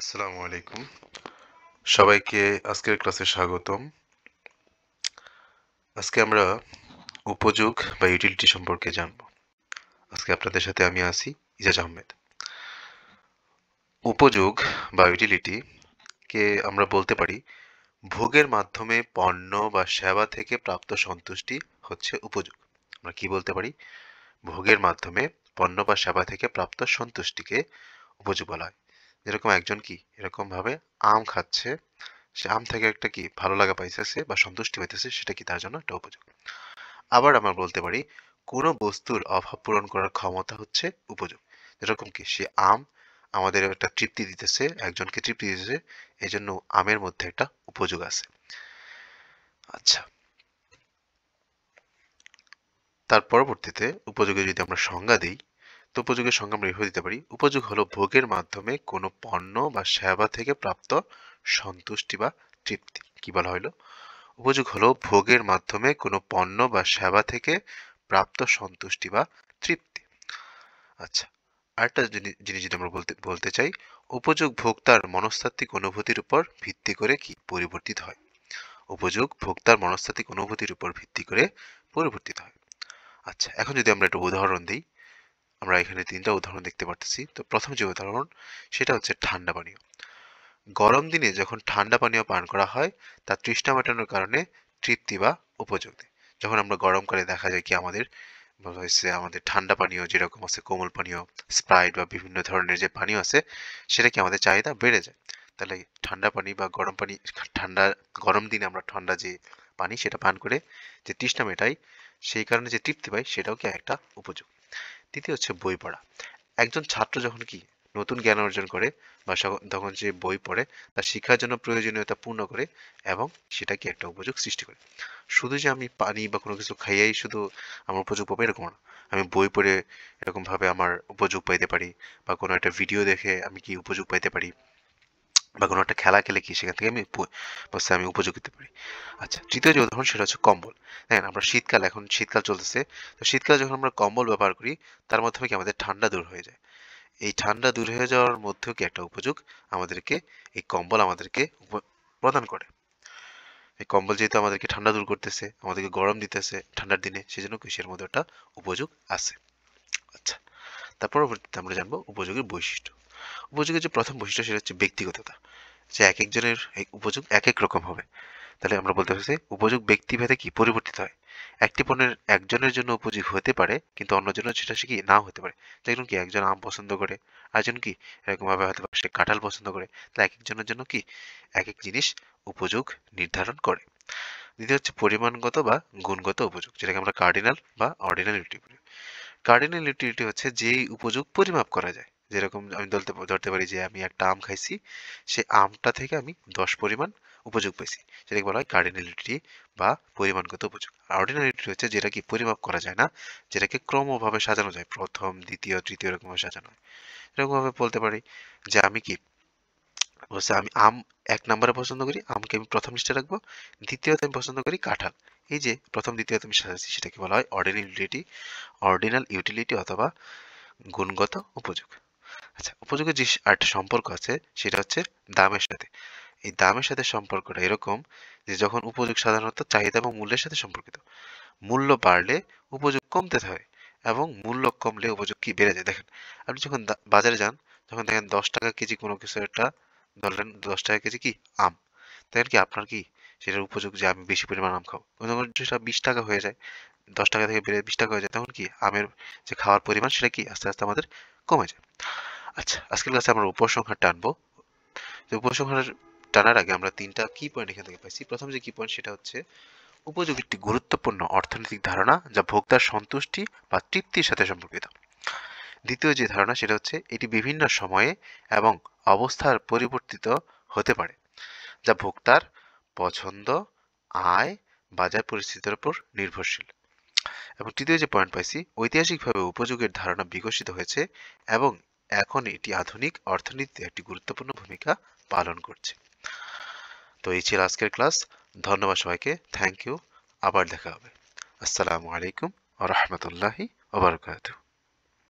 আসসালামু আলাইকুম। সবাইকে আজকের ক্লাসে স্বাগতম। আজকে আমরা উপযোগ বা ইউটিলিটি সম্পর্কে জানব। আজকে আপনাদের সাথে আমি আছি ইজাজ আহমেদ। উপযোগ বা ইউটিলিটি কে আমরা বলতে পারি ভোগের মাধ্যমে পণ্য বা সেবা থেকে প্রাপ্ত সন্তুষ্টি হচ্ছে উপযোগ। আমরা কি বলতে পারি? ভোগের মাধ্যমে পণ্য বা সেবা থেকে প্রাপ্ত সন্তুষ্টিকে উপযোগ বলা হয়। যেরকম একজন কি এরকম ভাবে আম খাচ্ছে, সে আম থেকে একটা কি ভালো লাগা পাইতেছে বা সন্তুষ্টি পাইতেছে, সেটা কি তার জন্য একটা উপযোগ। আবার আমরা বলতে পারি কোনো বস্তুর অভাব পূরণ করার ক্ষমতা হচ্ছে উপযোগ। যেরকম কি সে আম আমাদের একটা তৃপ্তি দিতেছে, একজনকে তৃপ্তি দিতেছে, এই জন্য আমের মধ্যে একটা উপযোগ আছে। আচ্ছা, তার পরবর্তীতে উপযোগের যদি আমরা সংজ্ঞা দিই, তো উপযোগের সংজ্ঞা আমরা এভাবে দিতে পারি: উপযোগ হলো ভোগের মাধ্যমে কোনো পণ্য বা সেবা থেকে প্রাপ্ত সন্তুষ্টি বা তৃপ্তি। কি বলা হলো? উপযোগ হলো ভোগের মাধ্যমে কোনো পণ্য বা সেবা থেকে প্রাপ্ত সন্তুষ্টি বা তৃপ্তি। আচ্ছা, আরেকটা জিনিস যদি আমরা বলতে চাই, উপযোগ ভোক্তার মনস্তাত্ত্বিক অনুভূতির উপর ভিত্তি করে কি পরিবর্তিত হয়। উপযোগ ভোক্তার মনস্তাত্ত্বিক অনুভূতির উপর ভিত্তি করে পরিবর্তিত হয়। আচ্ছা, এখন যদি আমরা একটা উদাহরণ দিই, আমরা এখানে তিনটা উদাহরণ দেখতে পারতেছি। তো প্রথম যে উদাহরণ, সেটা হচ্ছে ঠান্ডা পানীয়। গরম দিনে যখন ঠান্ডা পানীয় পান করা হয়, তা তৃষ্ণা মেটানোর কারণে তৃপ্তি বা উপযোগ দেয়। যখন আমরা গরমকালে দেখা যায় কি আমাদের ঠান্ডা পানীয় যেরকম আছে, কোমল পানীয়, স্প্রাইট বা বিভিন্ন ধরনের যে পানীয় আছে, সেটা কি আমাদের চাহিদা বেড়ে যায়। তাহলে ঠান্ডা পানি বা গরম পানি, ঠান্ডা গরম দিনে আমরা ঠান্ডা যে পানি সেটা পান করে যে তৃষ্ণা মেটাই, সেই কারণে যে তৃপ্তি পাই, সেটাও কি একটা উপযোগ। দ্বিতীয় হচ্ছে বই পড়া। একজন ছাত্র যখন কি নতুন জ্ঞান অর্জন করে বা তখন যে বই পড়ে তার শিক্ষার জন্য প্রয়োজনীয়তা পূর্ণ করে এবং সেটাকে একটা উপযোগ সৃষ্টি করে। শুধু যে আমি পানি বা কোনো কিছু খাইয়াই শুধু আমার উপযোগ পাবো এরকম না। আমি বই পড়ে এরকম ভাবে আমার উপযোগ পাইতে পারি, বা কোনো একটা ভিডিও দেখে আমি কি উপযোগ পাইতে পারি, বা কোনো একটা খেলা খেলে কি সেখান থেকে আমি উপযোগ পেতে পারি। আচ্ছা, তৃতীয় যে উদাহরণ, সেটা হচ্ছে কম্বল। দেখেন, আমরা শীতকাল, এখন শীতকাল চলতেছে, তো শীতকালে যখন আমরা কম্বল ব্যবহার করি, তার মাধ্যমে কি আমাদের ঠান্ডা দূর হয়ে যায়। এই ঠান্ডা দূর হয়ে যাওয়ার মধ্যেও কি একটা উপযোগ আমাদেরকে, এই কম্বল আমাদেরকে প্রদান করে। এই কম্বল যেহেতু আমাদেরকে ঠান্ডা দূর করতেছে, আমাদেরকে গরম দিতেছে ঠান্ডার দিনে, সেই জন্য কিসের মধ্যে একটা উপযোগ আছে। আচ্ছা, তার পরবর্তীতে আমরা জানবো উপযোগের বৈশিষ্ট্য। উপযোগের যে প্রথম বৈশিষ্ট্য, সেটা হচ্ছে ব্যক্তিগততা। যে এক একজনের এই উপযোগ এক এক রকম হবে। তাহলে আমরা বলতে পারছি উপযোগ ব্যক্তিভেদে কি পরিবর্তিত হয়। একটি পণ্যের একজনের জন্য উপযোগী হতে পারে, কিন্তু অন্যজনের সেটা সে কি নাও হতে পারে। যেমন কি একজন আম পছন্দ করে, আরেকজন কি এরকম ভাবে হয়তো সে কাঁঠাল পছন্দ করে। তাহলে এক একজনের জন্য কি এক এক জিনিস উপযোগ নির্ধারণ করে। দ্বিতীয় হচ্ছে পরিমাণগত বা গুণগত উপযোগ, যেটাকে আমরা কার্ডিনাল বা অর্ডিনাল ইউটিলিটি বলি। কার্ডিনাল ইউটিলিটি হচ্ছে যেই উপযোগ পরিমাপ করা যায়। যেরকম আমি ধরতে পারি যে আমি একটা আম খাইছি, সে আমটা থেকে আমি 10 পরিমাণ উপযোগ পেয়েছি, সেটাকে বলা হয় কার্ডিনালিটি বা পরিমাণগত উপযোগ। আর অর্ডিনালিটি হচ্ছে যেটা কি পরিমাপ করা যায় না, যেটাকে ক্রমভাবে সাজানো যায়, প্রথম দ্বিতীয় তৃতীয় এরকম ভাবে সাজানো হয়। এরকম ভাবে বলতে পারি যে আমি কি বলছে, আমি আম 1 নম্বরে পছন্দ করি, আমকে আমি প্রথম লিস্টে রাখবো। দ্বিতীয়তে আমি পছন্দ করি কাঁঠাল। এই যে প্রথম দ্বিতীয়তে আমি সাজাচ্ছি, সেটাকে বলা হয় অর্ডিনাল ইউটিলিটি অথবা গুণগত উপযোগ। আচ্ছা, উপযোগের যে আরেকটা সম্পর্ক আছে, সেটা হচ্ছে দামের সাথে। এই দামের সাথে সম্পর্কটা এরকম যে যখন উপযোগ সাধারণত চাহিদা এবং মূল্যের সাথে সম্পর্কিত। মূল্য বাড়লে উপযোগ কমতে থাকে, এবং মূল্য কমলে উপযোগ কি বেড়ে যায়। দেখেন, আপনি যখন বাজারে যান, তখন দেখেন 10 টাকা কেজি কোনো কিছু একটা, ধরলেন 10 টাকা কেজি কি আম, দেখেন কি আপনার কি সেটার উপযোগ যে আমি বেশি পরিমাণ আম খাবো। যখন সেটা 20 টাকা হয়ে যায়, 10 টাকা থেকে বেড়ে 20 টাকা হয়ে যায়, তখন কি আমের যে খাওয়ার পরিমাণ সেটা কি আস্তে আস্তে আমাদের কমে যায়। আচ্ছা, আজকের ক্লাসে আমরা উপসংহার টানবো। তো উপসংহার টানার আগে আমরা তিনটা কি পয়েন্ট এখান থেকে পাইছি। প্রথম যে কি পয়েন্ট, সেটা হচ্ছে উপযোগ একটি গুরুত্বপূর্ণ অর্থনৈতিক ধারণা যা ভোক্তার সন্তুষ্টি বা তৃপ্তির সাথে সম্পর্কিত। দ্বিতীয় যে ধারণা, সেটা হচ্ছে এটি বিভিন্ন সময়ে এবং অবস্থার পরিবর্তিত হতে পারে, যা ভোক্তার পছন্দ, আয়, বাজার পরিস্থিতির উপর নির্ভরশীল। এবং তৃতীয় যে পয়েন্ট পাইছি, ঐতিহাসিকভাবে উপযোগের ধারণা বিকশিত হয়েছে এবং এখন এটি আধুনিক অর্থনীতিতে একটি গুরুত্বপূর্ণ ভূমিকা পালন করছে। তো এই ছিল আজকের ক্লাস। ধন্যবাদ সবাইকে, থ্যাংক ইউ। আবার দেখা হবে। আসসালামু আলাইকুম ওয়া রাহমাতুল্লাহি ওয়া বারাকাতুহু।